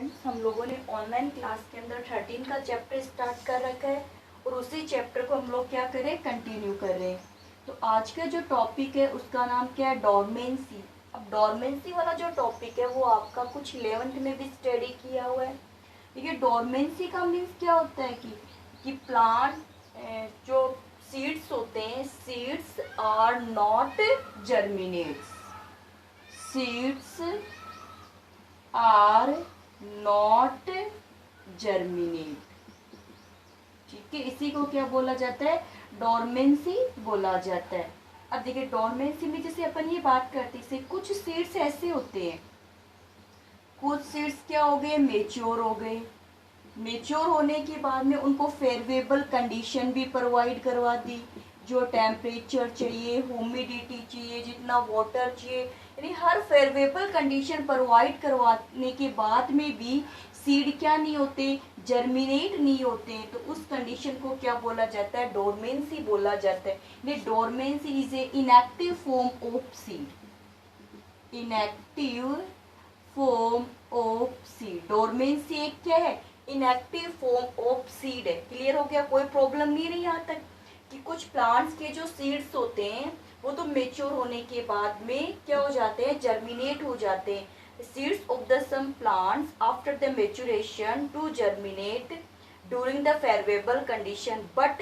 Students, हम लोगों ने ऑनलाइन क्लास के अंदर 13 का चैप्टर स्टार्ट कर रखा है और उसी चैप्टर को हम लोग क्या करें, कंटिन्यू कर रहे हैं। तो आज का जो टॉपिक है उसका नाम क्या है, डॉर्मेंसी। अब डॉर्मेंसी वाला जो टॉपिक है वो आपका कुछ 11th में भी स्टडी किया हुआ है। देखिए डॉर्मेंसी का मीन्स क्या होता है कि प्लांट जो सीड्स होते हैं, seeds are not germinates, seeds are not germinate. ठीक है, इसी को क्या बोला जाता है, डॉर्मेंसी बोला जाता है। अब देखिए डॉर्मेंसी में जैसे अपन ये बात करते हैं, कुछ सीड्स ऐसे होते हैं, कुछ सीड्स क्या हो गए, मेच्योर हो गए। मेच्योर होने के बाद में उनको फेवरेबल कंडीशन भी प्रोवाइड करवा दी, जो टेम्परेचर चाहिए, ह्यूमिडिटी चाहिए, जितना वाटर चाहिए, यानी हर फेवरेबल कंडीशन प्रोवाइड करवाने के बाद में भी सीड क्या नहीं होते, जर्मिनेट नहीं होते, तो उस कंडीशन को क्या बोला जाता है, डोरमेंसी बोला जाता है। ये dormancy is a inactive form of seed, inactive form of seed. Dormancy एक क्या है, इनएक्टिव फॉर्म ऑफ सीड है। क्लियर हो गया, कोई प्रॉब्लम नहीं रही यहाँ तक कि कुछ प्लांट्स के जो सीड्स होते हैं वो तो मेच्योर होने के बाद में क्या हो जाते हैं, जर्मिनेट हो जाते हैं। Seeds of the some plants after the maturation to germinate during the favourable condition, but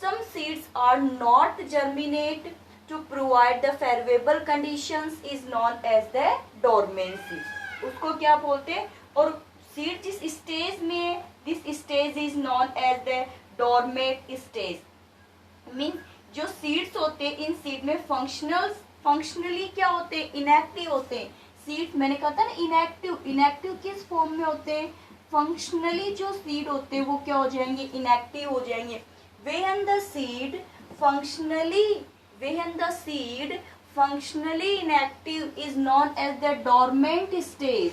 some seeds are not germinate to provide the favourable conditions is known as the dormancy. उसको क्या बोलते हैं, और seed जिस stage में है, this stage is known as the dormant stage. Means जो seeds होते हैं, इन सीड में फंक्शनली क्या होते हैं, इनएक्टिव होते हैं। सीड मैंने कहा था ना इनएक्टिव, इनएक्टिव किस फॉर्म में होते हैं, फंक्शनली जो सीड होते हैं वो क्या हो जाएंगे, इनएक्टिव हो जाएंगे। When the seed functionally inactive is known as the dormant stage.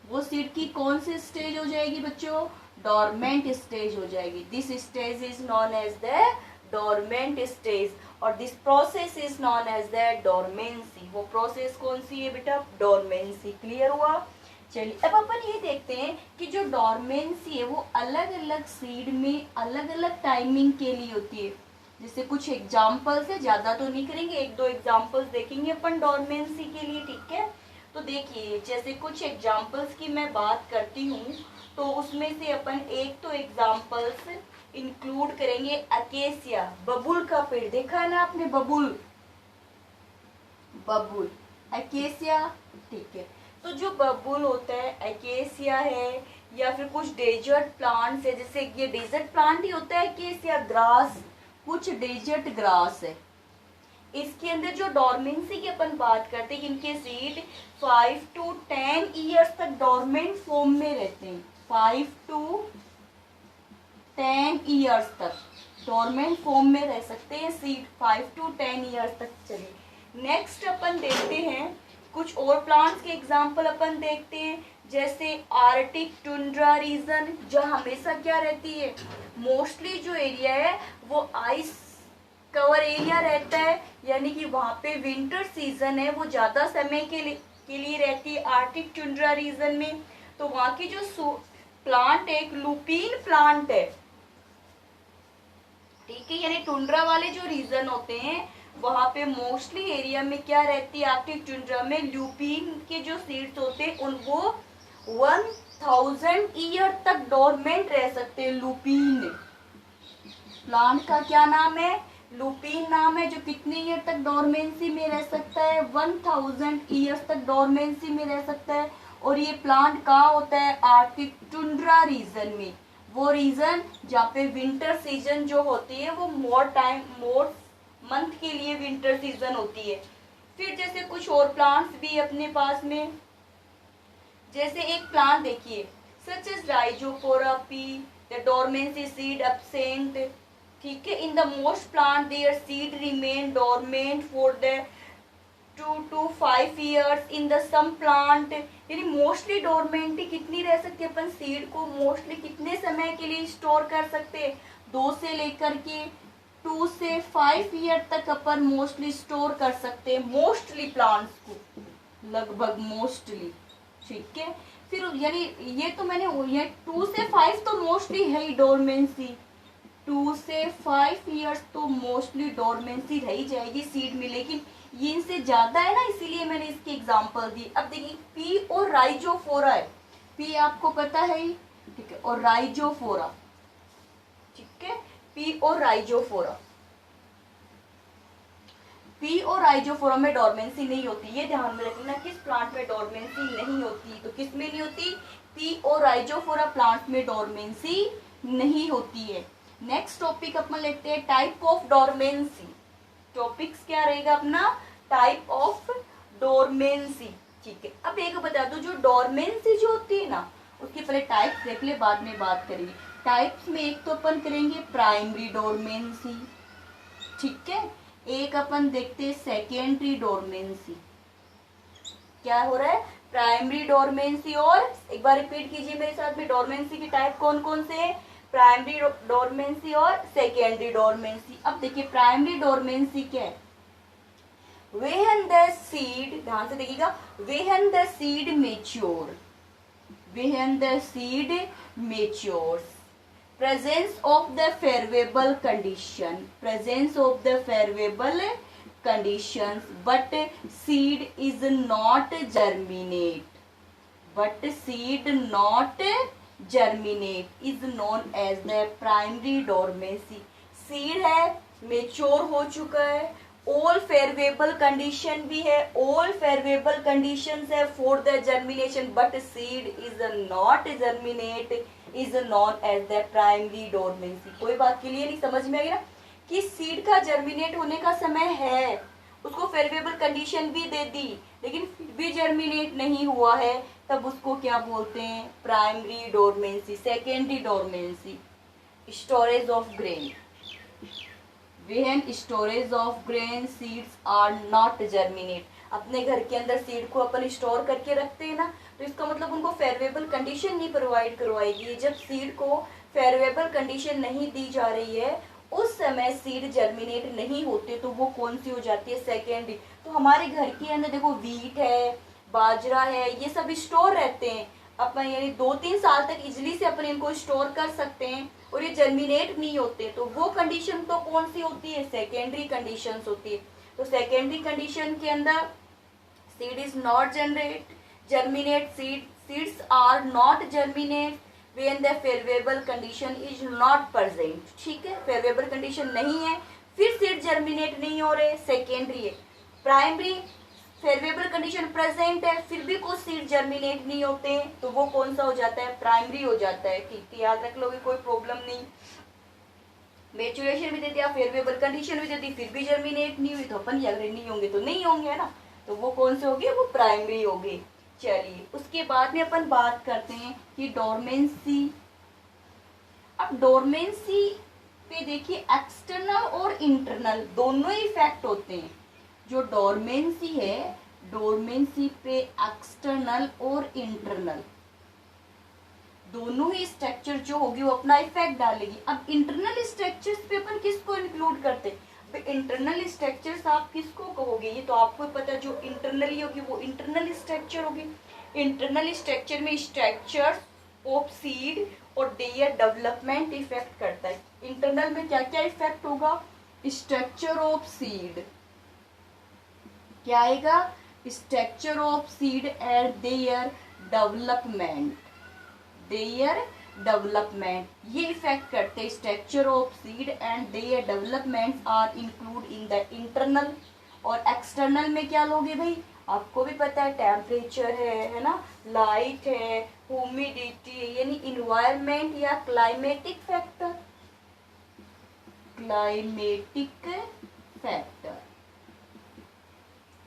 वो सीड की कौन सी स्टेज हो जाएगी बच्चों, डोरमेंट स्टेज हो जाएगी। This stage is known as the dormant stage और this process is known as the dormancy. वो प्रोसेस कौन सी है बेटा, डोरमेंसी। क्लियर हुआ। चलिए अब अपन ये देखते हैं कि जो डोरमेंसी है वो अलग अलग सीड में अलग अलग टाइमिंग के लिए होती है। जैसे कुछ एग्जाम्पल्स है, ज्यादा तो नहीं करेंगे, एक दो एग्जाम्पल्स देखेंगे अपन डोरमेंसी के लिए। ठीक है, तो देखिए जैसे कुछ एग्जाम्पल्स की मैं बात करती हूँ तो उसमें से अपन एक तो एग्जाम्पल्स इंक्लूड करेंगे अकेसिया, बबुल का पेड़। देखा है ना आपने, बबुल अकेसिया। ठीक है, तो जो बबुल होता है, अकेसिया है, या फिर कुछ डेजर्ट प्लांट्स है, जैसे ये डेजर्ट प्लांट ही होता है अकेसिया। ग्रास, कुछ डेजर्ट ग्रास है। इसके अंदर जो डोरमेंसी की अपन बात करते हैं, इनके सीड 5 to 10 ईयर्स तक डोरमेंट फॉर्म में रहते हैं। 5 to 10 ईयर्स तक डोरमेंट फॉर्म में रह सकते हैं सीड, 5 to 10 ईयर्स तक। चलिए नेक्स्ट अपन देखते हैं कुछ और प्लांट्स के एग्जाम्पल अपन देखते हैं। जैसे आर्टिक टुंड्रा रीजन, जो हमेशा क्या रहती है, मोस्टली जो एरिया है वो आइस कवर एरिया रहता है, यानी कि वहाँ पे विंटर सीजन है वो ज्यादा समय के लिए रहती है आर्टिक टुंड्रा रीजन में। तो वहाँ की जो प्लांट है, एक लुपीन प्लांट है। ठीक है, यानी टुंड्रा वाले जो रीजन होते हैं वहाँ पे मोस्टली एरिया में क्या रहती है, आर्टिक टुंड्रा में लुपीन के जो सीड्स होते हैं उन वो 1000 ईयर तक डोरमेंट रह सकते हैं। लुपीन प्लांट का क्या नाम है, लुपीन नाम है, जो कितने ईयर तक डोरमेंसी में रह सकता है, 1000 ईयर्स तक डोरमेंसी में रह सकता है। और ये प्लांट कहाँ होता है, आर्टिक टुंड्रा रीजन में, वो रीजन जहाँ पे विंटर सीजन जो होती है वो मोर मंथ के लिए विंटर सीजन होती है। फिर जैसे कुछ और प्लांट्स भी अपने पास में, जैसे एक प्लांट देखिए such as rhizophora, the dormancy seed absent. ठीक है, in the most plant their seed remain dormant for the 2 to 5 years. In the some plant, यानी मोस्टली डोरमेंट कितनी रह सकती है, अपन सीड को मोस्टली कितने समय के लिए स्टोर कर सकते हैं, 2 से लेकर के 2 से 5 ईयर तक अपन मोस्टली स्टोर कर सकते हैं, मोस्टली प्लांट्स को, लगभग मोस्टली। ठीक है, फिर यानी ये तो मैंने ये 2 से 5 तो मोस्टली है ही डोरमेंसी, 2 से 5 ईयर्स तो मोस्टली डोरमेंसी रह ही जाएगी सीड में, लेकिन ये इनसे ज्यादा है ना, इसीलिए मैंने इसकी एग्जांपल दी। अब देखिए पी और राइजोफोरा है, पी आपको पता है ही, ठीक है, और राइजोफोरा, ठीक है, पी और राइजोफोरा, पी और राइजोफोरा में डोरमेंसी नहीं होती, ये ध्यान में रखना, किस प्लांट में डोरमेंसी नहीं होती, तो किस में नहीं होती, पी और राइजोफोरा प्लांट में डोरमेंसी नहीं होती है। नेक्स्ट टॉपिक अपन लेते हैं टाइप ऑफ डोरमेंसी। टॉपिक्स क्या रहेगा अपना, टाइप ऑफ डोरमेंसी, ठीक है। अब एक बता दो, जो डोरमेंसी जो होती है ना, उसके पहले टाइप देख ले, बाद में बात करेंगे। टाइप्स में एक तो अपन करेंगे प्राइमरी डोरमेंसी, ठीक है, एक अपन देखते हैं सेकेंडरी डोरमेंसी। क्या हो रहा है, प्राइमरी डोरमेंसी, और एक बार रिपीट कीजिए मेरे साथ में, डोरमेंसी के टाइप कौन कौन से हैं, प्राइमरी डोरमेंसी और सेकेंडरी डोरमेंसी। अब देखिए प्राइमरी डोरमेंसी क्या है, when the seed, ध्यान से देखिएगा, when the seed mature, when the seed matures, presence of the favorable condition, presence of the favorable conditions, but seed is not germinate, but seed not germinate is known as the primary dormancy। Seed है, mature हो चुका है, all favourable condition भी है, all favourable conditions है for the germination, but seed is not germinate is known as the primary dormancy. कोई बात clear नहीं, समझ में आई ना, कि सीड का जर्मिनेट होने का समय है, उसको फेवरेबल कंडीशन भी दे दी, लेकिन फिर भी जर्मिनेट नहीं हुआ है, तब उसको क्या बोलते हैं, primary dormancy. Secondary dormancy, storage of grain, when storage of grain seeds are not germinate, अपने घर के अंदर सीड को अपन स्टोर करके रखते हैं ना, तो इसका मतलब उनको फेवरेबल कंडीशन नहीं प्रोवाइड करवाएगी। जब सीड को फेवरेबल कंडीशन नहीं दी जा रही है, उस समय सीड जर्मिनेट नहीं होते, तो वो कौन सी हो जाती है, सेकेंडरी। तो हमारे घर के अंदर देखो वीट है, बाजरा है, ये सब स्टोर रहते हैं अपन, यानी 2-3 साल तक इजिली से अपन इनको स्टोर कर सकते हैं, और ये जर्मिनेट नहीं होते, तो वो कंडीशन तो कौन सी होती है, सेकेंडरी कंडीशंस होती है। तो सेकेंडरी कंडीशन के अंदर seed is not germinate, seeds are not germinate when the favourable condition is not present, ठीक है, फेवरेबल कंडीशन नहीं है, फिर सीड जर्मिनेट नहीं हो रहे, सेकेंडरी है। प्राइमरी, फेवरेबल कंडीशन प्रेजेंट है, फिर भी कुछ सीड जर्मिनेट नहीं होते हैं, तो वो कौन सा हो जाता है, प्राइमरी हो जाता है, ठीक है, याद रख लोगे, कोई प्रॉब्लम नहीं। मैच्योरेशन भी दे दिया, फेवरेबल कंडीशन भी दे दी, फिर भी जर्मिनेट नहीं हुई, तो अपन अगर नहीं होंगे तो नहीं होंगे, है ना, तो वो कौन से होंगे, वो प्राइमरी होंगे। चलिए उसके बाद में अपन बात करते हैं कि डोरमेंसी। अब डोरमेंसी पे देखिए एक्सटर्नल और इंटरनल दोनों ही इफेक्ट होते हैं। जो डोरमेंसी है, डोरमेंसी पे एक्सटर्नल और इंटरनल दोनों ही स्ट्रक्चर जो होगी वो अपना इफेक्ट डालेगी। अब इंटरनल स्ट्रक्चर्स पे अपन किसको इंक्लूड करते हैं, इंटरनल स्ट्रक्चर्स आप किसको कहोगे, ये तो आपको पता है, जो इंटरनली होगी वो इंटरनल स्ट्रक्चर होगी। इंटरनल स्ट्रक्चर में स्ट्रक्चर्स ऑफ सीड और देयर डेवलपमेंट इफेक्ट करता है। इंटरनल में क्या क्या इफेक्ट होगा, स्ट्रक्चर ऑफ सीड, क्या आएगा, structure of seed and their development, ये इफेक्ट करते हैं। Structure of seed and their developments are include in the internal. और एक्सटर्नल में क्या लोगे भाई, आपको भी पता है, टेम्परेचर है ना, लाइट है, ह्यूमिडिटी, यानी इन्वायरमेंट या क्लाइमेटिक फैक्टर,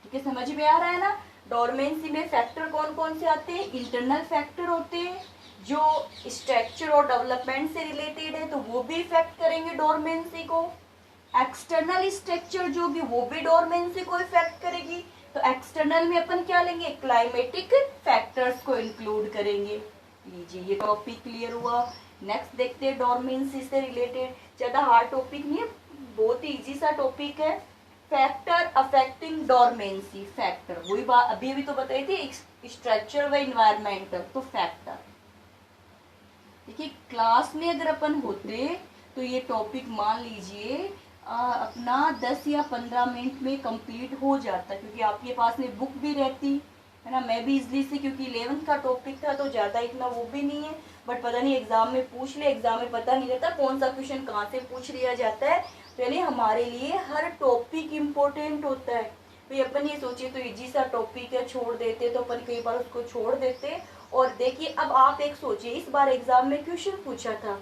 ठीक है, समझ में आ रहा है ना। डोरमेंसी में फैक्टर कौन कौन से आते हैं, इंटरनल फैक्टर होते हैं जो स्ट्रक्चर और डेवलपमेंट से रिलेटेड है, तो वो भी इफेक्ट करेंगे डोरमेंसी को। एक्सटर्नल स्ट्रक्चर जो भी, वो भी डोरमेंसी को इफेक्ट करेगी। तो एक्सटर्नल में अपन क्या लेंगे, क्लाइमेटिक फैक्टर्स को इंक्लूड करेंगे। लीजिए ये टॉपिक क्लियर हुआ। नेक्स्ट देखते हैं डोरमेंसी से रिलेटेड, ज्यादा हार्ड टॉपिक नहीं है, बहुत ही इजी सा टॉपिक है। फैक्टर अफेक्टिंग डोरमेंसी, फैक्टर वही बात अभी तो बताई थी, स्ट्रक्चर व इन्वायरमेंटल, तो फैक्टर। देखिए क्लास में अगर अपन होते तो ये टॉपिक मान लीजिए अपना 10 या 15 मिनट में कंप्लीट हो जाता, क्योंकि आपके पास में बुक भी रहती है ना। मैं भी इजली से, क्योंकि 11th का टॉपिक था तो ज़्यादा इतना वो भी नहीं है, बट पता नहीं एग्जाम में पूछ ले, एग्जाम में पता नहीं रहता कौन सा क्वेश्चन कहाँ से पूछ लिया जाता है। तो यानी हमारे लिए हर टॉपिक इम्पोर्टेंट होता है। तो अपन ये सोचिए तो इजी सा टॉपिक है, छोड़ देते तो अपन कई बार उसको छोड़ देते। और देखिए अब आप एक सोचिए, इस बार एग्जाम में क्वेश्चन पूछा था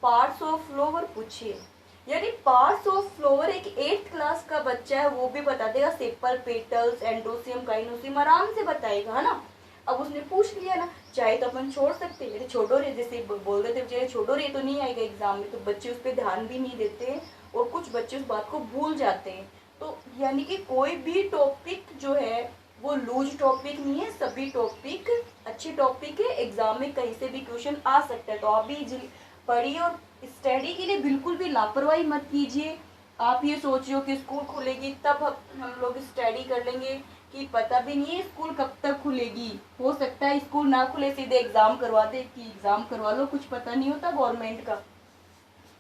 पार्ट्स ऑफ फ्लावर पूछिए, यानी पार्ट्स ऑफ फ्लावर एक 8th क्लास का बच्चा है वो भी बता देगा, सेपल, पेटल्स, एंडोसियम, काइनोसियम आराम से बताएगा, है ना। अब उसने पूछ लिया ना, चाहे तो अपन छोड़ सकते हैं, छोड़ो रे, जैसे बोल देते बेचारे छोड़ो रे तो नहीं आएगा एग्जाम में, तो बच्चे उस पर ध्यान भी नहीं देते और कुछ बच्चे उस बात को भूल जाते हैं। तो यानी कि कोई भी टॉपिक जो है वो लूज टॉपिक नहीं है, सभी टॉपिक अच्छे टॉपिक है, एग्जाम में कहीं से भी क्वेश्चन आ सकता है। तो आप भी पढ़िए और स्टडी के लिए बिल्कुल भी लापरवाही मत कीजिए। आप ये सोच रहे हो कि स्कूल खुलेगी तब हम लोग स्टडी कर लेंगे, कि पता भी नहीं है स्कूल कब तक खुलेगी, हो सकता है स्कूल ना खुले सीधे एग्जाम करवा दे, कि एग्जाम करवा लो, कुछ पता नहीं होता गवर्नमेंट का,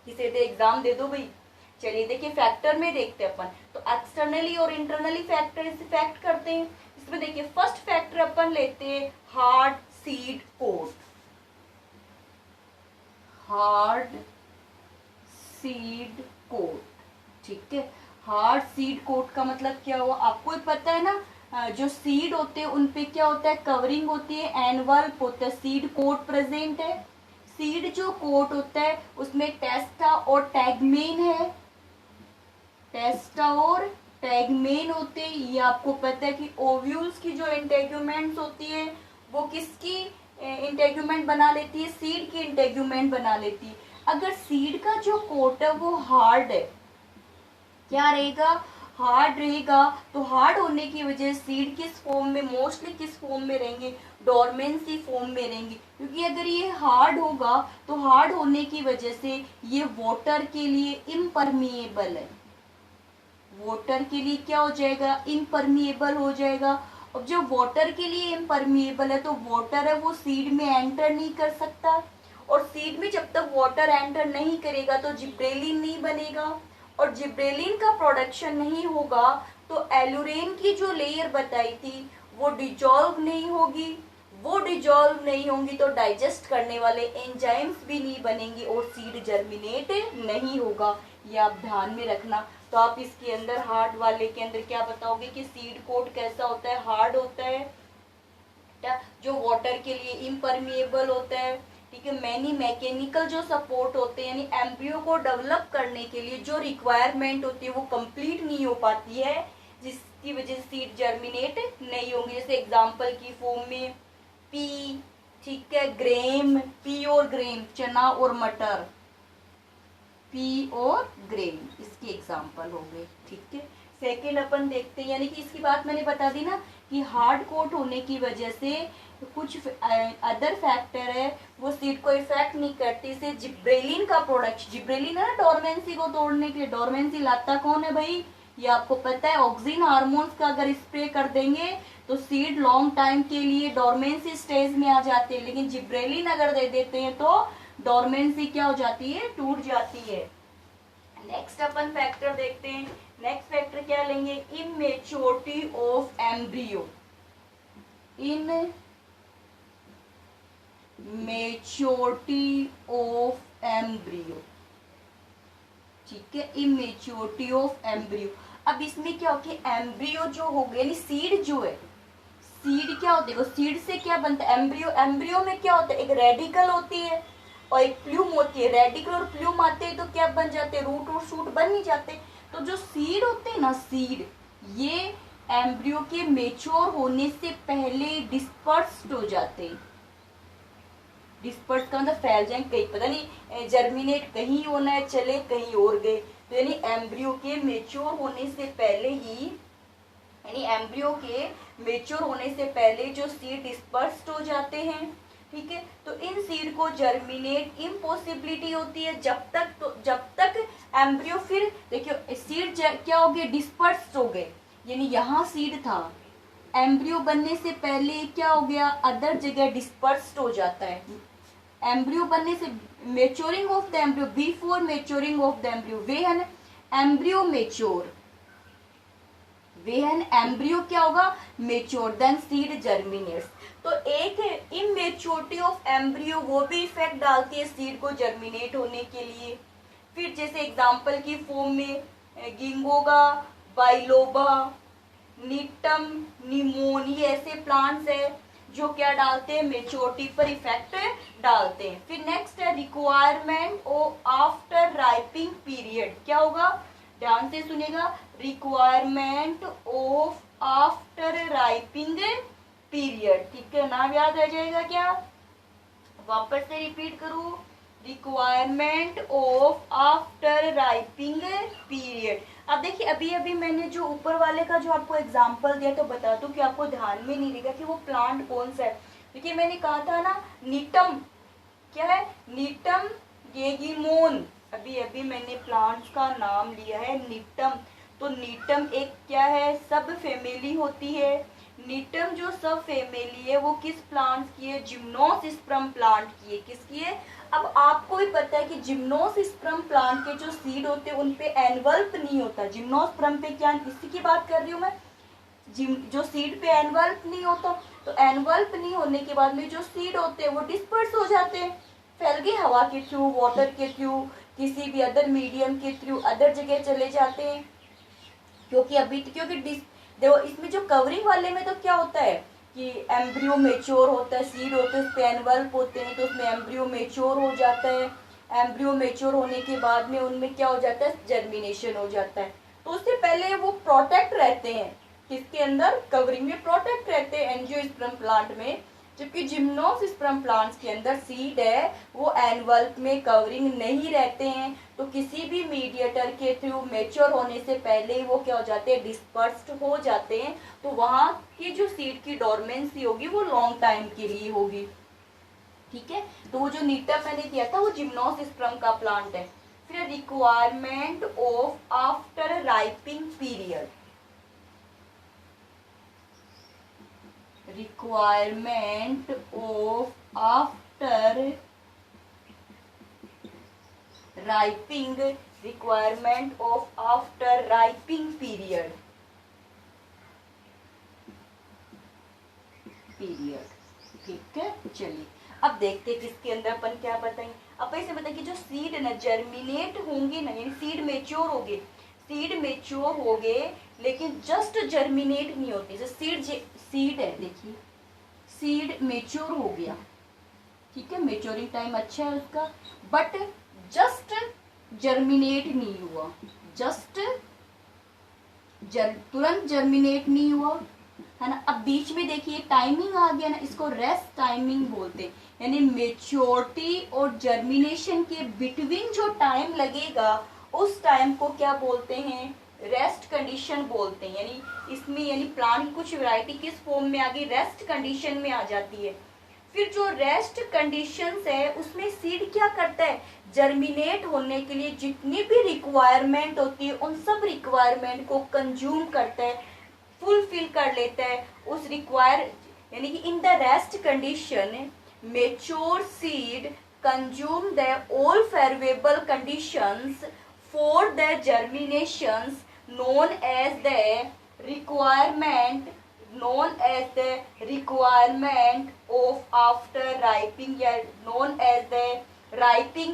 कि सीधे एग्जाम दे दो भाई। चलिए देखिए फैक्टर में देखते हैं अपन, तो एक्सटर्नली और इंटरनली फैक्टर इफेक्ट करते हैं। इसमें देखिए फर्स्ट फैक्टर अपन लेते हैं hard seed coat. Hard seed coat, ठीक है। हार्ड सीड कोट का मतलब क्या हुआ, आपको ही पता है ना, जो सीड होते हैं उनपे क्या होता है, कवरिंग होती है, एनवल्प होता है, सीड कोट प्रेजेंट है। सीड जो कोट होता है उसमें टेस्टा और टैगमेन है, टेस्टा और टैगमेन होते हैं। ये आपको पता है कि ओव्यूल्स की जो इंटेग्यूमेंट्स होती है वो किसकी इंटेग्यूमेंट बना लेती है, सीड की इंटेग्यूमेंट बना लेती है। अगर सीड का जो कोट है वो हार्ड है, क्या रहेगा, हार्ड रहेगा, तो हार्ड होने की वजह सीड किस फॉर्म में, मोस्टली किस फॉर्म में रहेंगे, डोरमेंसी फॉर्म में रहेंगे। क्योंकि अगर ये हार्ड होगा तो हार्ड होने की वजह से ये वाटर के लिए इम्परमिएबल है, वाटर के लिए क्या हो जाएगा, इम्परमिएबल हो जाएगा। अब जो वाटर के लिए इम्परमिएबल है तो वाटर है वो सीड में एंटर नहीं कर सकता, और सीड में जब तक वाटर एंटर नहीं करेगा तो जिब्रेलिन नहीं बनेगा, और जिब्रेलिन का प्रोडक्शन नहीं होगा तो एलुरेन की जो लेयर बताई थी वो डिजॉल्व नहीं होगी, वो डिजॉल्व नहीं होंगी तो डाइजेस्ट करने वाले एंजाइम्स भी नहीं बनेंगे और सीड जर्मिनेट नहीं होगा। ये आप ध्यान में रखना। तो आप इसके अंदर हार्ड वाले के अंदर क्या बताओगे कि सीड कोट कैसा होता है, हार्ड होता है, जो वाटर के लिए इम्परमिएबल होता है, ठीक है। मैनी मैकेनिकल जो सपोर्ट होते हैं, यानी एम्ब्रियो को डेवलप करने के लिए जो रिक्वायरमेंट होती है वो कंप्लीट नहीं हो पाती है, जिसकी वजह से सीड जर्मिनेट नहीं होंगे। जैसे एग्जांपल की फॉर्म में पी, ठीक है, ग्रेम, पी और ग्रेम, चना और मटर, पी और ग्रेन इसके एग्जाम्पल हो गए, ठीक है। सेकेंड अपन देखते हैं, यानी कि इसकी बात मैंने बता दी ना कि हार्ड कोट होने की वजह से कुछ अदर फैक्टर है वो सीड को इफेक्ट नहीं करती। इसे जिब्रेलिन का प्रोडक्शन, जिब्रेलिन है ना डोरमेंसी को तोड़ने के लिए, डोरमेंसी लाता कौन है भाई, ये आपको पता है, ऑक्सिन हार्मोन्स का अगर स्प्रे कर देंगे तो सीड लॉन्ग टाइम के लिए डोरमेंसी स्टेज में आ जाते हैं, लेकिन जिब्रेलिन अगर दे देते हैं तो डोरमेंसी क्या हो जाती है, टूट जाती है। नेक्स्ट अपन फैक्टर देखते हैं, नेक्स्ट फैक्टर क्या लेंगे, immaturity of embryo, immaturity of embryo, ठीक है, इमेच्योरिटी ऑफ एम्ब्रियो। अब इसमें क्या हो कि एम्ब्रियो जो हो गया, यानी सीड जो है, सीड क्या होती है, सीड से क्या बनता है, एम्ब्रियो, एम्ब्रियो में क्या होता है, एक रेडिकल होती है और एक प्लूम होती है, रेडिकल और प्लूम आते हैं तो क्या बन जाते हैं, रूट और शूट बन नहीं जाते। तो जो सीड होते हैं ना, सीड ये एम्ब्रियो के मेच्योर होने से पहले डिस्पर्स्ड हो जाते हैं। डिस्पर्स का मतलब फैल जाए, कहीं पता नहीं जर्मिनेट कहीं होना है चले कहीं और गए, तो यानी एम्ब्रियो के मेच्योर होने से पहले ही, यानी एम्ब्रियो के मेच्योर होने से पहले जो सीड डिस्पर्स्ड हो जाते हैं, ठीक है। तो इन सीड को जर्मिनेट इम्पॉसिबिलिटी होती है जब तक एम्ब्रियो, फिर देखियो सीड क्या हो गए, डिस्पर्स्ड हो गए, यानी यहाँ सीड था, एम्ब्रियो बनने से पहले क्या हो गया, अदर जगह डिस्पर्स्ड हो जाता है। एम्ब्रियो बनने से, maturing of the embryo, before maturing of the embryo, when embryo mature, when embryo क्या होगा, मेच्योर, देन सीड जर्मिनेट्स। तो एक है इमेच्योरिटी ऑफ एम्ब्रियो, वो भी इफेक्ट डालती है सीड को जर्मिनेट होने के लिए। फिर जैसे एग्जांपल की फॉर्म में गिंगोगा, बाइलोबा, नीटम, निमोन, ये ऐसे प्लांट्स है जो क्या डालते हैं, मेच्योरिटी पर इफेक्ट डालते हैं। फिर नेक्स्ट है requirement of after ripening period, क्या होगा, ध्यान से सुनेगा, requirement of after ripening period, ठीक है, नाम याद रह जाएगा क्या, वापस से रिपीट करूं, requirement of after ripening period. अब देखिए अभी अभी मैंने जो ऊपर वाले का जो आपको एग्जांपल दिया, तो बता दूं कि आपको ध्यान में नहीं रहेगा कि वो प्लांट कौन सा है। देखिए मैंने कहा था ना नीटम, क्या है, नीटम गेगीमोन, अभी अभी मैंने प्लांट्स का नाम लिया है नीटम। तो नीटम एक क्या है, सब फैमिली होती है। नीटम जो सब फैमिली है वो किस प्लांट की है, जिम्नोस्पर्म प्लांट की है। किसकी है, अब आपको भी पता है कि जिम्नोस्पर्म प्लांट के जो सीड होते हैं उन पे एनवल्प नहीं होता। जिम्नोस्पर्म पे क्या, इसी की बात कर रही हूँ मैं, जो सीड पे एनवल्प नहीं होता, तो एनवल्प नहीं होने के बाद में जो सीड होते हैं वो डिस्पर्स हो जाते हैं, फैल गए हवा के थ्रू, वाटर के थ्रू, किसी भी अदर मीडियम के थ्रू अदर जगह चले जाते हैं। क्योंकि देखो इसमें जो कवरिंग वाले में तो क्या होता है कि एम्ब्रियो मेच्योर होता है, सीड होते हैं उस पे एनवल्प होते हैं, तो उसमें एम्ब्रियो मेच्योर हो जाता है। एम्ब्रियो मेच्योर होने के बाद में उनमें क्या हो जाता है, जर्मिनेशन हो जाता है। तो उससे पहले वो प्रोटेक्ट रहते हैं, किसके अंदर, कवरिंग में प्रोटेक्ट रहते हैं एंजियोस्पर्म प्लांट में। जबकि जिम्नोस्पर्म प्लांट्स के अंदर सीड है वो एनवल्प में कवरिंग नहीं रहते हैं, तो किसी भी मीडिएटर के थ्रू मेच्योर होने से पहले ही वो क्या हो जाते हैं, डिस्पर्स्ड हो जाते हैं। तो वहां की जो सीड की डोरमेंसी होगी वो लॉन्ग टाइम के लिए होगी, ठीक है। तो वो जो नीटम मैंने दिया था वो जिम्नोस्पर्म का प्लांट है। फिर requirement of after ripening period, requirement of after ripening, requirement of after ripening period, ठीक है। चलिए अब देखते हैं किसके अंदर अपन क्या बताएंगे। अब ऐसे बताएं कि जो सीड ना जर्मिनेट होंगे ना, यानी सीड मेच्योर हो गए, सीड मेच्योर हो गए लेकिन जस्ट जर्मिनेट नहीं होती। जैसे सीड है, देखिए सीड मेच्योर हो गया, ठीक है, मेच्योरिंग टाइम अच्छा है उसका, बट जस्ट जर्मिनेट नहीं हुआ, जस्ट तुरंत जर्मिनेट नहीं हुआ, है ना। अब बीच में देखिए टाइमिंग आ गया ना, इसको रेस्ट टाइमिंग बोलते हैं, यानी मेच्योरिटी और जर्मिनेशन के बिटवीन जो टाइम लगेगा उस टाइम को क्या बोलते हैं, रेस्ट कंडीशन बोलते हैं। यानी इसमें यानी प्लांट की कुछ वैरायटी किस फॉर्म में आ गई, रेस्ट कंडीशन में आ जाती है। फिर जो रेस्ट कंडीशंस है उसमें सीड क्या करता है, जर्मिनेट होने के लिए जितनी भी रिक्वायरमेंट होती है उन सब रिक्वायरमेंट को कंज्यूम करता है, फुलफिल कर लेता है उस यानी कि in the rest condition mature seed consume the all favourable conditions for the germinations known as the requirement of after ripening, या known as the ripening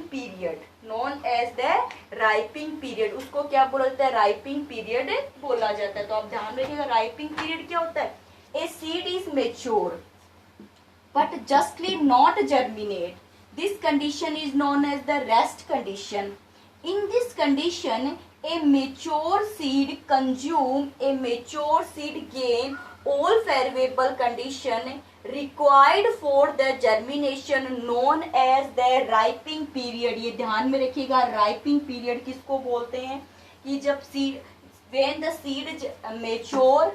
period, उसको क्या बोला जाता है, राइपिंग पीरियड बोला जाता है। तो आप ध्यान रखिएगा राइपिंग पीरियड क्या होता है, a seed is mature but justly not germinate, this condition is known as the rest condition. In this condition, a mature seed gain all favorable condition required for the germination known as the ripening period। ये ध्यान में रखिएगा ripening period किसको बोलते हैं, कि जब when the seed mature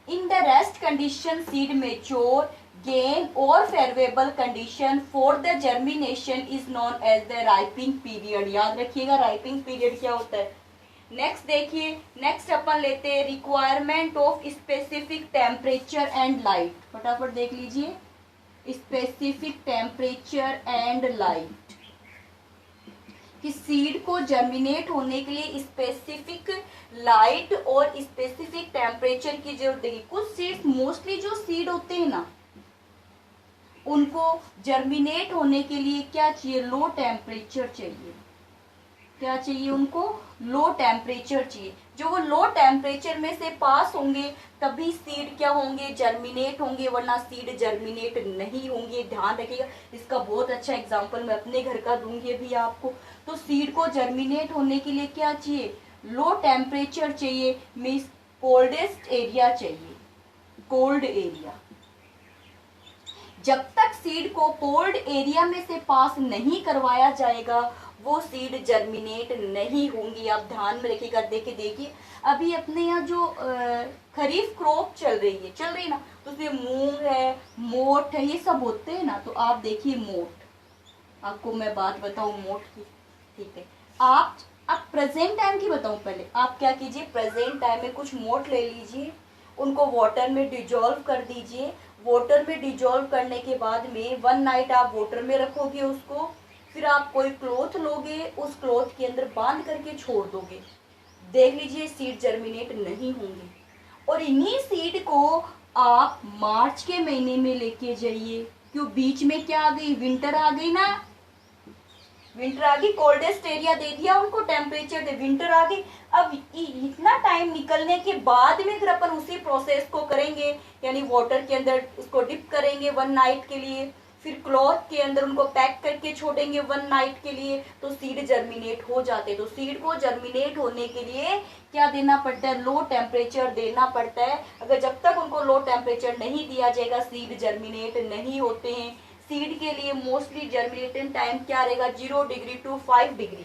in the rest condition, seed mature gain or favorable condition for the germination is known as the ripening period। याद रखिएगा ripening period क्या होता है। नेक्स्ट देखिए, नेक्स्ट अपन लेते हैं requirement of specific temperature and light. फटाफट देख लीजिए, स्पेसिफिक टेम्परेचर एंड लाइट, कि सीड को जर्मिनेट होने के लिए स्पेसिफिक लाइट और स्पेसिफिक टेम्परेचर की जरूरत है। कुछ सीड्स, मोस्टली जो सीड होते हैं ना, उनको जर्मिनेट होने के लिए क्या चाहिए, लो टेम्परेचर चाहिए। क्या चाहिए उनको, लो टेम्परेचर चाहिए। जो वो लो टेम्परेचर में से पास होंगे तभी सीड क्या होंगे, जर्मिनेट होंगे, वरना सीड जर्मिनेट नहीं होंगे। ध्यान रखिएगा, इसका बहुत अच्छा एग्जांपल मैं अपने घर का दूंगी अभी आपको। तो सीड को जर्मिनेट होने के लिए क्या चाहिए, लो टेम्परेचर चाहिए, मीन्स कोल्डेस्ट एरिया चाहिए, कोल्ड एरिया। जब तक सीड को कोल्ड एरिया में से पास नहीं करवाया जाएगा वो सीड जर्मिनेट नहीं होंगी। आप ध्यान में रखिएगा। देखिए अभी अपने यहाँ जो खरीफ क्रॉप चल रही ना, तो उसमें मूंग है, मोठ है, ये सब होते हैं ना। तो आप देखिए मोठ, आपको मैं बात बताऊं मोठ की, ठीक है। आप अब प्रेजेंट टाइम की बताऊं, पहले आप क्या कीजिए, प्रेजेंट टाइम में कुछ मोठ ले लीजिए, उनको वाटर में डिजोल्व कर दीजिए। वाटर में डिजोल्व करने के बाद में 1 नाइट आप वाटर में रखोगे उसको, फिर आप कोई क्लॉथ लोगे, उस क्लॉथ के अंदर बांध करके छोड़ दोगे। देख लीजिए सीड जर्मिनेट नहीं होंगे। और इन्हीं सीड को आप मार्च के महीने में लेके जाइए, क्यों, बीच में क्या आ गई, विंटर आ गई ना, विंटर आ गई, कोल्डेस्ट एरिया दे दिया उनको टेम्परेचर दे, विंटर आ गई। अब इतना टाइम निकलने के बाद में फिर अपन उसी प्रोसेस को करेंगे, यानी वाटर के अंदर उसको डिप करेंगे 1 नाइट के लिए, फिर क्लॉथ के अंदर उनको पैक करके छोड़ेंगे 1 नाइट के लिए, तो सीड जर्मिनेट हो जाते। तो सीड को जर्मिनेट होने के लिए क्या देना पड़ता है, लो टेम्परेचर देना पड़ता है। अगर जब तक उनको लो टेम्परेचर नहीं दिया जाएगा सीड जर्मिनेट नहीं होते हैं। सीड के लिए मोस्टली जर्मिनेटिंग टाइम क्या रहेगा, 0 डिग्री टू 5 डिग्री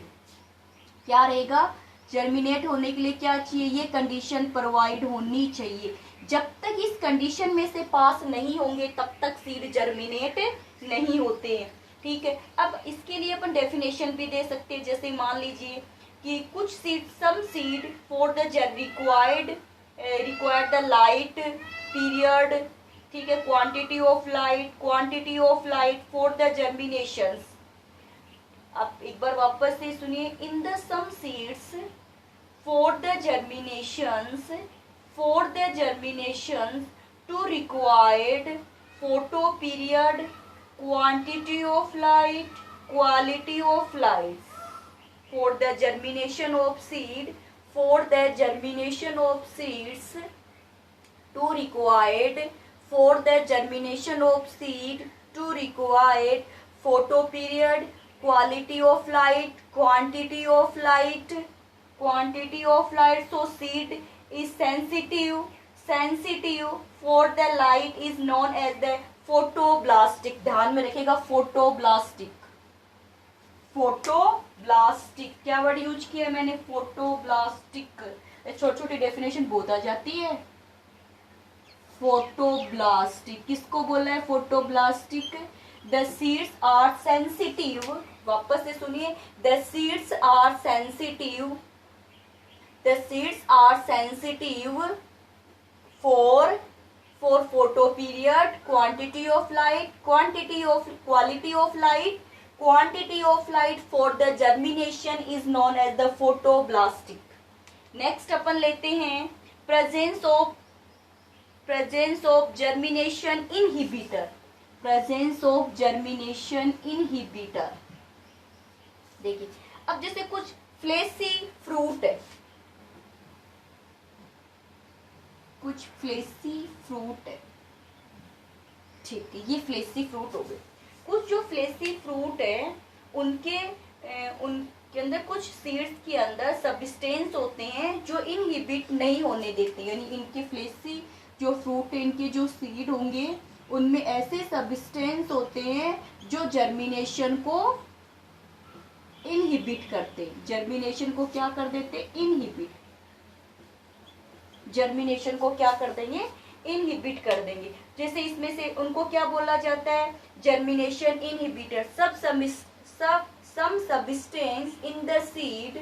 क्या रहेगा, जर्मिनेट होने के लिए क्या चाहिए, ये कंडीशन प्रोवाइड होनी चाहिए। जब तक इस कंडीशन में से पास नहीं होंगे तब तक सीड जर्मिनेट नहीं होते हैं, ठीक है। अब इसके लिए अपन डेफिनेशन भी दे सकते हैं, जैसे मान लीजिए कि कुछ seed, some seed for the required the light period, ठीक है, quantity of light for the germinations. अब एक बार वापस से सुनिए, in the some seeds for the germinations to required photo period, quantity of light, quality of light for the germination of seeds to required for the germination of seed to required photo period, quality of light, quantity of light. So seed is sensitive for the light is known as the photoblastic. ध्यान में रखिएगा, photoblastic क्या word use किया मैंने, फोटोब्लास्टिक। छोटी छोटी definition बहुत आ जाती है। फोटोब्लास्टिक किसको बोला है, photoblastic. The seeds are sensitive, वापस से सुनिए, the seeds are sensitive for photo period, quantity of light, quality of light, quantity of light for the germination is known as the photoblastic. Next अपन लेते हैं presence of germination inhibitor. देखिए अब जैसे कुछ fleshy fruit है, ठीक है, ये फ्लेसी फ्रूट हो गए। कुछ जो फ्लेसी फ्रूट है उनके अंदर कुछ सीड्स के अंदर सब्सटेंस होते हैं जो इनहिबिट नहीं होने देते, यानी इनके फ्लेसी जो फ्रूट है, इनके जो सीड होंगे उनमें ऐसे सब्सटेंस होते हैं जो जर्मिनेशन को इनहिबिट करते हैं। जर्मिनेशन को क्या कर देते, इनहिबिट, जर्मिनेशन को क्या कर देंगे, इनहिबिट कर देंगे। जैसे इसमें से उनको क्या बोला जाता है, germination inhibitor. Some substance in the seed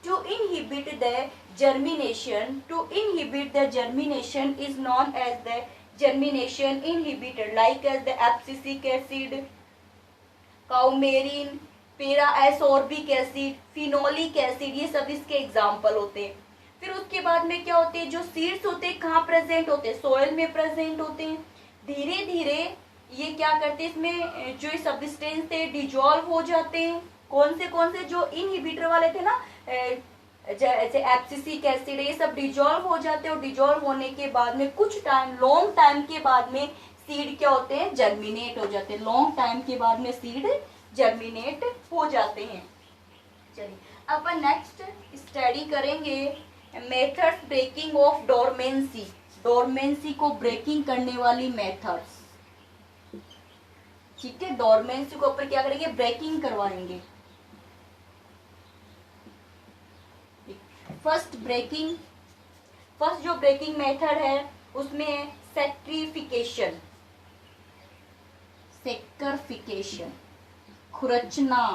To inhibit the germination is known as the germination inhibitor, like as the abscisic acid, काउमेरिन, पेरा एसॉर्बिक एसिड, फिनोलिक एसिड, ये सब इसके एग्जाम्पल होते हैं। फिर उसके बाद में क्या होते हैं, जो सीड्स होते हैं कहाँ प्रेजेंट होते हैं, सोयल में प्रेजेंट होते हैं। धीरे धीरे ये क्या करते हैं, इसमें जो सब्सटेंस थे डिजोल्व हो जाते हैं। कौन से जो इनहिबिटर वाले थे ना, जैसे एब्सिसिक एसिड, ये सब डिजोल्व हो जाते हैं। और डिजोल्व होने के बाद में कुछ टाइम, लॉन्ग टाइम के बाद में सीड क्या होते हैं, जर्मिनेट हो जाते हैं। लॉन्ग टाइम के बाद में सीड जर्मिनेट हो जाते हैं। चलिए अपन नेक्स्ट स्टडी करेंगे methods breaking of dormancy. Dormancy को ब्रेकिंग करने वाली मेथड्स, ठीक है। डोरमेंसी को अपन क्या करेंगे, ब्रेकिंग करवाएंगे। फर्स्ट जो ब्रेकिंग मेथड है उसमें सेक्रिफिकेशन, खुरचना।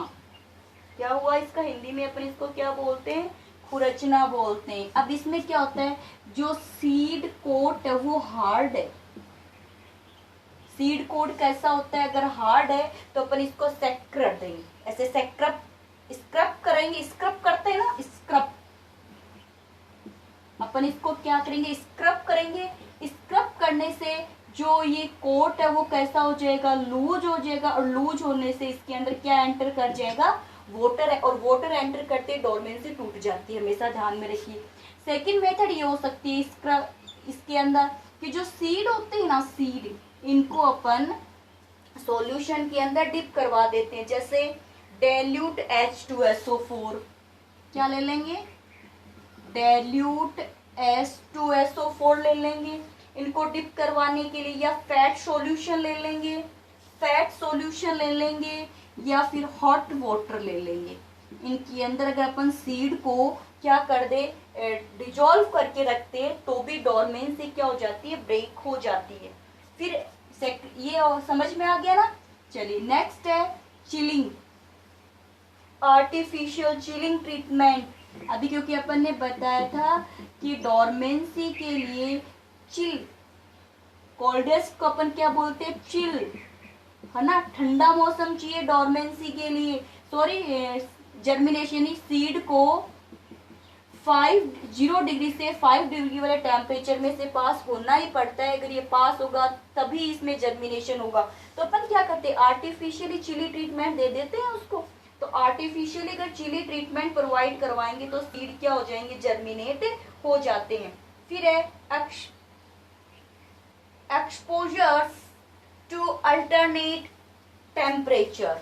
क्या हुआ इसका हिंदी में अपन इसको क्या बोलते हैं, खुरचना बोलते हैं। अब इसमें क्या होता है, जो सीड कोट है वो हार्ड है। सीड कोट कैसा होता है, अगर हार्ड है तो अपन इसको सेक कर देंगे, ऐसे स्क्रब करेंगे, स्क्रब करते हैं ना, स्क्रब। अपन इसको क्या करेंगे, स्क्रब करेंगे। स्क्रब करने से जो ये कोट है वो कैसा हो जाएगा, लूज हो जाएगा। और लूज होने से इसके अंदर क्या एंटर कर जाएगा, वाटर है। और वाटर एंटर करते डोरमेंसी टूट जाती है, हमेशा ध्यान में रखिए। सेकंड मेथड ये हो सकती है इसके अंदर कि जो सीड होते हैं ना, सीड, इनको अपन सॉल्यूशन के अंदर डिप करवा देते हैं। जैसे डेल्यूट H2SO4, क्या ले लेंगे, डेल्यूट H2SO4 ले लेंगे इनको डिप करवाने के लिए, या फैट सॉल्यूशन ले लेंगे, या फिर हॉट वाटर ले लेंगे। इनके अंदर अगर अपन सीड को क्या कर दे, डिजोल्व करके रखते हैं, तो भी डोरमेंसी क्या हो जाती है, ब्रेक हो जाती है। फिर ये समझ में आ गया ना। चलिए नेक्स्ट है चिलिंग, आर्टिफिशियल चिलिंग ट्रीटमेंट। अभी क्योंकि अपन ने बताया था कि डोरमेंसी के लिए चिल, कोल्डेस्ट को अपन क्या बोलते हैं, चिल, है ना। ठंडा मौसम चाहिए डोरमेंसी के लिए, जर्मिनेशन सीड को 0 डिग्री से 5 डिग्री वाले टेम्परेचर में से पास होना ही पड़ता है। अगर ये पास होगा तभी इसमें जर्मिनेशन होगा। तो अपन क्या करते हैं, आर्टिफिशियली चिली ट्रीटमेंट दे देते हैं उसको। तो आर्टिफिशियली अगर चिली ट्रीटमेंट प्रोवाइड करवाएंगे तो सीड क्या हो जाएंगे, जर्मिनेट हो जाते हैं। फिर है एक्सपोजर्स टू अल्टरनेट टेम्परेचर।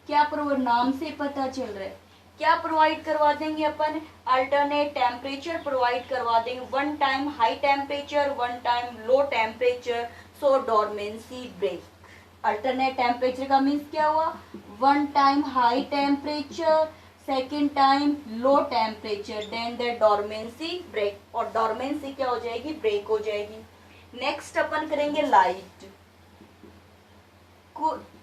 क्या नाम से पता चल रहा है, क्या प्रोवाइड करवा देंगे अपन, अल्टरनेट टेम्परेचर प्रोवाइड करवा देंगे। 1 time high temperature, 1 time low temperature, so dormancy break. Alternate temperature का मीन्स क्या हुआ, 1 time high temperature, second time low temperature, then the dormancy break. और डोरमेंसी क्या हो जाएगी, ब्रेक हो जाएगी। नेक्स्ट अपन करेंगे लाइट।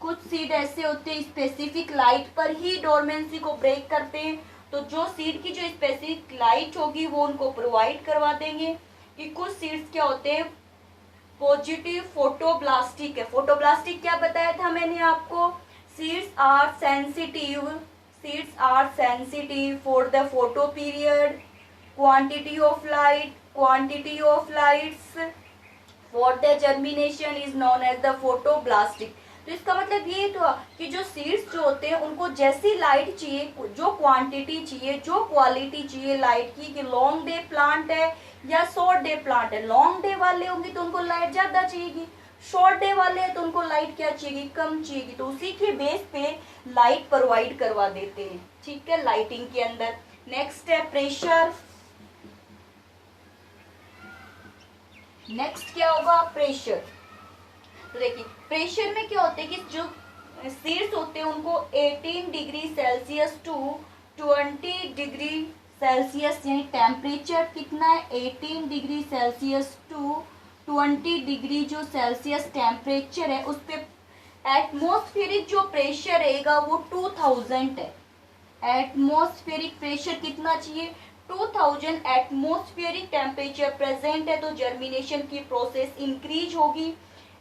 कुछ सीड ऐसे होते हैं स्पेसिफिक लाइट पर ही डोरमेंसी को ब्रेक करते हैं। तो जो सीड की जो स्पेसिफिक लाइट होगी वो उनको प्रोवाइड करवा देंगे। कि कुछ सीड्स क्या होते हैं, पॉजिटिव फोटोब्लास्टिक है। फोटोब्लास्टिक क्या बताया था मैंने आपको, seeds are sensitive for the photo period, quantity of lights for the germination is known as the photoblastic. तो इसका मतलब ये तो कि जो सीड्स जो होते हैं उनको जैसी लाइट चाहिए, जो क्वांटिटी चाहिए, जो क्वालिटी चाहिए लाइट की, कि लॉन्ग डे प्लांट है या शॉर्ट डे प्लांट है। लॉन्ग डे वाले होंगे तो उनको लाइट ज्यादा चाहिएगी, शॉर्ट डे वाले हैं तो उनको लाइट क्या चाहिएगी, कम चाहिएगी। तो उसी के बेस पे लाइट प्रोवाइड करवा देते हैं, ठीक है, लाइटिंग के अंदर। नेक्स्ट है प्रेशर। नेक्स्ट क्या होगा, प्रेशर। तो देखिए प्रेशर में क्या होता है कि जो सीड्स होते हैं उनको 18 degree celsius to 20 degree celsius, यानी टेम्परेचर कितना है, 18 डिग्री सेल्सियस टू 20 डिग्री जो सेल्सियस टेम्परेचर है उस पे एटमॉस्फेरिक जो प्रेशर रहेगा वो 2000 है। एटमॉस्फेरिक प्रेशर कितना चाहिए? 2000 एटमॉस्फेरिक टेम्परेचर प्रेजेंट है तो जर्मिनेशन की प्रोसेस इंक्रीज होगी।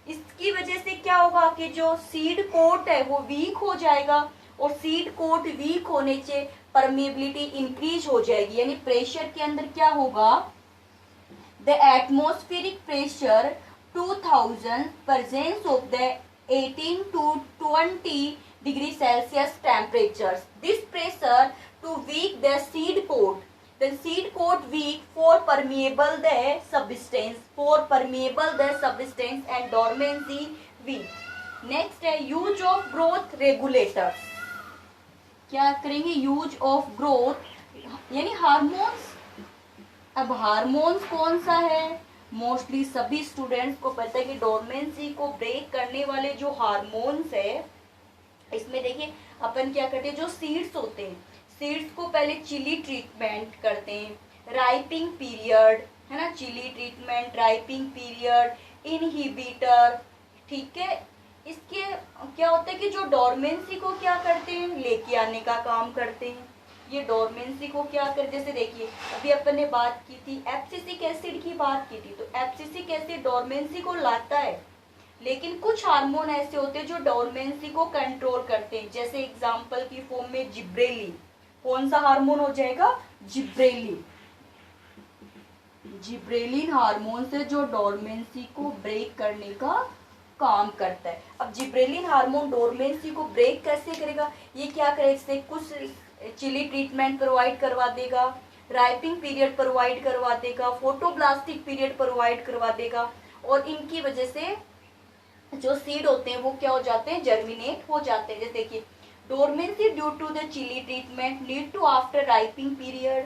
इसकी वजह से क्या होगा कि जो सीड कोट है वो वीक हो जाएगा, और सीड कोट वीक होने से परमेबिलिटी इंक्रीज हो जाएगी। यानी प्रेशर के अंदर क्या होगा? The atmospheric pressure 2000 presence of the 18 to 20 degree Celsius temperatures. This pressure to weak the seed coat. The seed coat weak for permeable the substance. For permeable the substance and dormancy weak. Next है use of growth regulators. क्या करेंगे? Use of growth यानी hormones. अब hormones कौन सा है? Mostly सभी students को पता है कि डोरमेंसी को ब्रेक करने वाले जो हार्मोन्स है, इसमें देखिए अपन क्या करते हैं, जो सीड्स होते हैं सीड्स को पहले चिली ट्रीटमेंट करते हैं, राइपिंग पीरियड है ना, chilly treatment, ripening period, inhibitor, ठीक है। इसके क्या होता है कि जो डोरमेंसी को क्या करते हैं, लेके आने का काम करते हैं। ये डोरमेंसी को क्या कर, जैसे देखिए अभी अपन ने बात की थी एब्सिसिक एसिड की बात की थी, तो एब्सिसिक एसिड डोरमेंसी को लाता है, लेकिन कुछ हार्मोन ऐसे होते हैं जो डोरमेंसी को कंट्रोल करते हैं। जैसे एग्जांपल की फॉर्म में जिब्रेलिन, कौन सा हार्मोन हो जाएगा? जिब्रेलिन। जिब्रेलिन हार्मोन से जो डोरमेंसी को ब्रेक करने का काम करता है। अब जिब्रेलिन हार्मोन डोरमेंसी को ब्रेक कैसे करेगा? ये क्या करेगा? इससे कुछ चिली ट्रीटमेंट प्रोवाइड करवा देगा, राइपिंग पीरियड प्रोवाइड करवा देगा, फोटोब्लास्टिक पीरियड प्रोवाइड करवा देगा, और इनकी वजह से जो सीड होते हैं वो क्या हो जाते हैं? जर्मिनेट हो जाते हैं। जैसे देखिए dormancy due to the chilly treatment lead to after ripening period,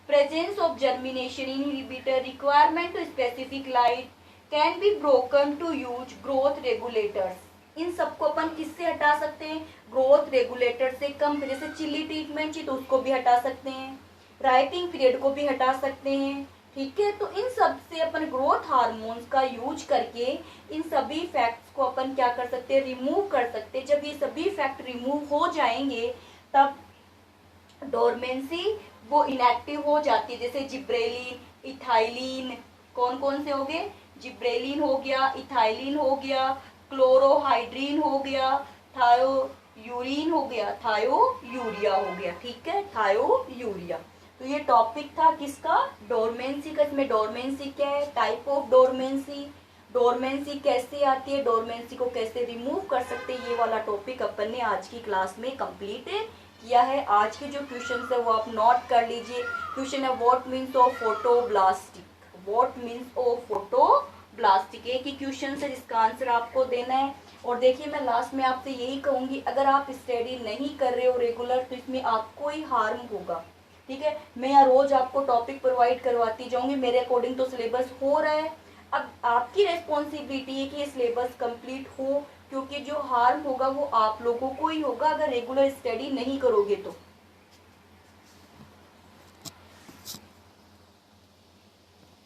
presence of germination inhibitor, requirement to specific light, can be broken to use growth regulators. इन सबको अपन किससे हटा सकते हैं? ग्रोथ रेगुलेटर से कम। जैसे चिली ट्रीटमेंट चाहिए तो उसको भी हटा सकते हैं, राइपिंग पीरियड को भी हटा सकते हैं, ठीक है। तो इन सब से अपन ग्रोथ हार्मोन्स का यूज करके इन सभी फैक्ट्स को अपन क्या कर सकते हैं? रिमूव कर सकते हैं। जब ये सभी फैक्ट रिमूव हो जाएंगे तब डोरमेंसी वो इनएक्टिव हो जाती है। जैसे जिब्रेलिन, इथाइलिन, कौन कौन से हो गए? जिब्रेलिन हो गया, इथाइलिन हो गया, क्लोरोहाइड्रीन हो गया, थायोयूरिन हो गया, थायोयूरिया हो गया, ठीक है, थायोयूरिया। तो ये टॉपिक था किसका? डोरमेंसी का। इसमें डोरमेंसी क्या है, टाइप ऑफ डोरमेंसी, डोरमेंसी कैसे आती है, डोरमेंसी को कैसे रिमूव कर सकते हैं, ये वाला टॉपिक अपन ने आज की क्लास में कंप्लीट किया है। आज के जो क्वेश्चन है वो आप नोट कर लीजिए। क्वेश्चन है what means of photoblastic, what means of photoblastic, एक ही क्वेश्चन है जिसका आंसर आपको देना है। और देखिए मैं लास्ट में आपसे यही कहूंगी, अगर आप स्टडी नहीं कर रहे हो रेगुलर तो इसमें आपको ही हार्म होगा, ठीक है। मैं यहाँ रोज आपको टॉपिक प्रोवाइड करवाती जाऊंगी, मेरे अकॉर्डिंग तो सिलेबस हो रहा है। अब आपकी रेस्पॉन्सिबिलिटी है कि ये सिलेबस कंप्लीट हो, क्योंकि जो हार्म होगा वो आप लोगों को ही होगा अगर रेगुलर स्टडी नहीं करोगे तो।